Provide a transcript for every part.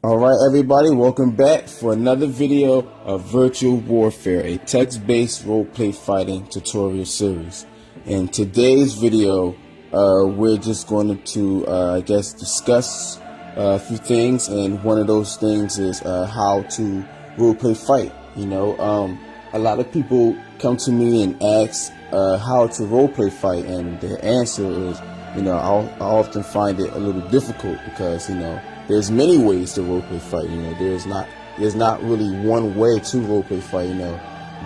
Alright everybody, welcome back for another video of Virtual Warfare, a text-based roleplay fighting tutorial series. In today's video, we're just going to, discuss a few things, and one of those things is how to roleplay fight. A lot of people come to me and ask how to roleplay fight, and the answer is, I often find it a little difficult because, there's many ways to roleplay fight. There's not really one way to roleplay fight.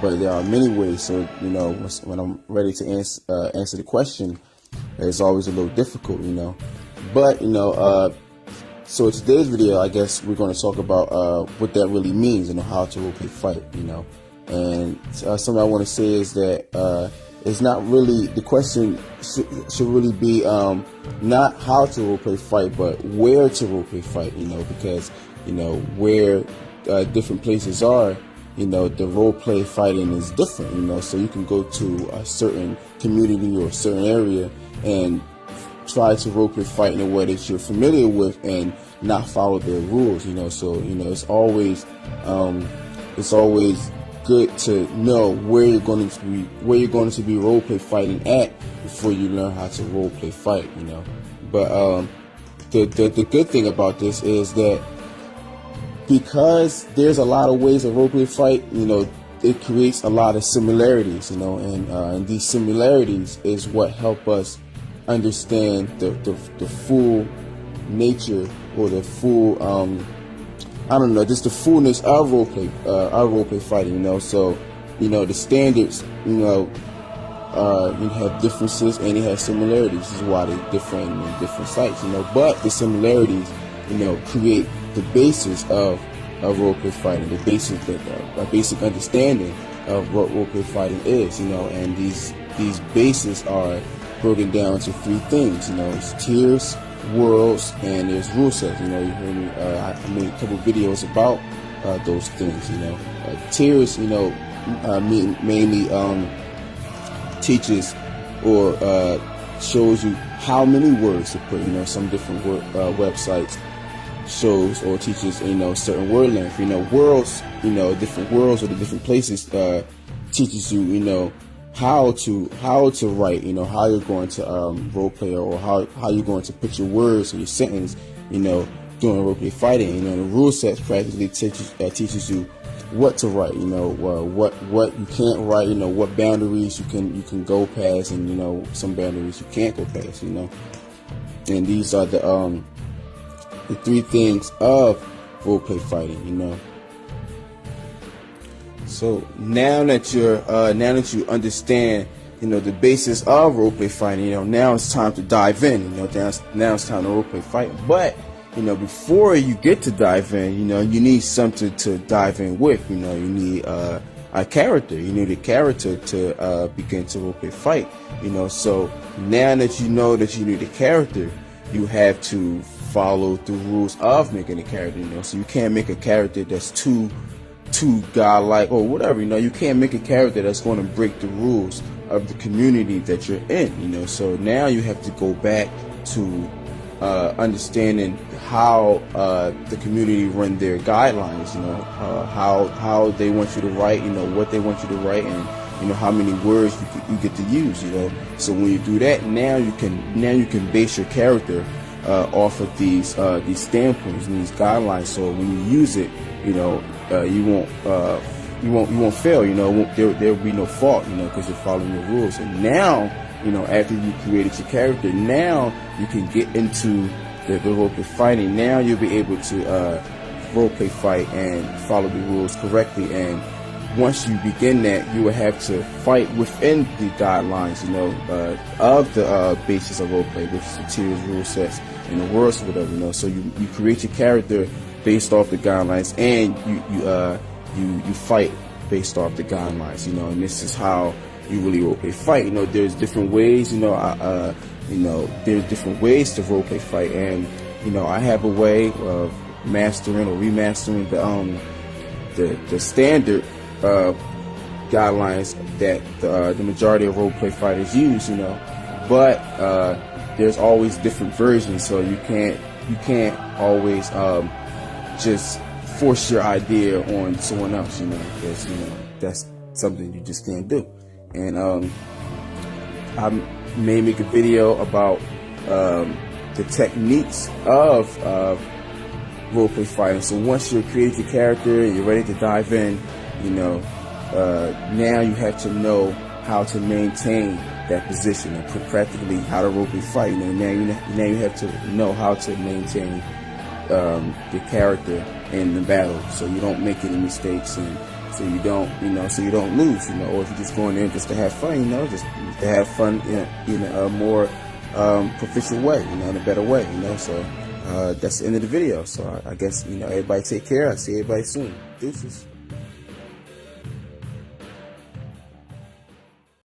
But there are many ways. So when I'm ready to answer the question, it's always a little difficult. But so in today's video, I guess we're going to talk about what that really means. How to roleplay fight. And something I want to say is that it's not really, the question should really be not how to roleplay fight, but where to roleplay fight, because, where different places are, the roleplay fighting is different, so you can go to a certain community or a certain area and try to roleplay fight in a way that you're familiar with and not follow their rules, so, it's always good to know where you're going to be roleplay fighting at before you learn how to roleplay fight. But the good thing about this is that because there's a lot of ways to roleplay fight, it creates a lot of similarities, and these similarities is what help us understand the full nature or the full just the fullness of roleplay fighting, so, the standards, you have differences and it has similarities. This is why they're different in different sites, but the similarities, create the basis of roleplay fighting, the basis, a basic understanding of what roleplay fighting is, and these bases are broken down to three things, it's tiers, worlds, and there's rule sets. You heard me, I made a couple videos about those things. Tiers, mainly teaches or shows you how many words to put. Some different websites shows or teaches certain word length. Worlds, different worlds or the different places teaches you how to write, how you're going to roleplay, or how you're going to put your words or your sentence, during roleplay fighting. The rule sets practically teaches you what to write, what you can't write, what boundaries you can go past, and some boundaries you can't go past, and these are the three things of roleplay fighting, So now that you understand, the basis of roleplay fighting, now it's time to dive in. Now it's time to roleplay fight. But before you get to dive in, you need something to dive in with. You need a character. You need a character to begin to roleplay fight. So now that you know that you need a character, you have to follow the rules of making a character. So you can't make a character that's too godlike or whatever. You can't make a character that's going to break the rules of the community that you're in. So now you have to go back to understanding how the community run their guidelines. How they want you to write. What they want you to write, and how many words you get to use. So when you do that, now you can base your character off of these standpoints and these guidelines. So when you use it, you won't fail. There'll be no fault. Because you're following the rules. And now, after you created your character, now you can get into the roleplay fighting. Now you'll be able to roleplay fight and follow the rules correctly. And once you begin that, you will have to fight within the guidelines, of the basis of roleplay, which is the tiers, rule sets, and the worlds, or whatever. So you create your character based off the guidelines, and you fight based off the guidelines, and this is how you really roleplay fight. There's different ways, there's different ways to roleplay fight, and I have a way of mastering or remastering the standard guidelines that the majority of roleplay fighters use, but there's always different versions, so you can't always just force your idea on someone else, because that's something you just can't do. And I may make a video about the techniques of roleplay fighting. So once you've created your character and you're ready to dive in, now you have to know how to maintain that position and practically how to roleplay fight. Now you have to know how to maintain the character in the battle, so you don't make any mistakes, and so you don't lose, or if you're just going in just to have fun, just to have fun in a more proficient way, in a better way, so that's the end of the video. So I guess everybody take care. I'll see everybody soon. Deuces.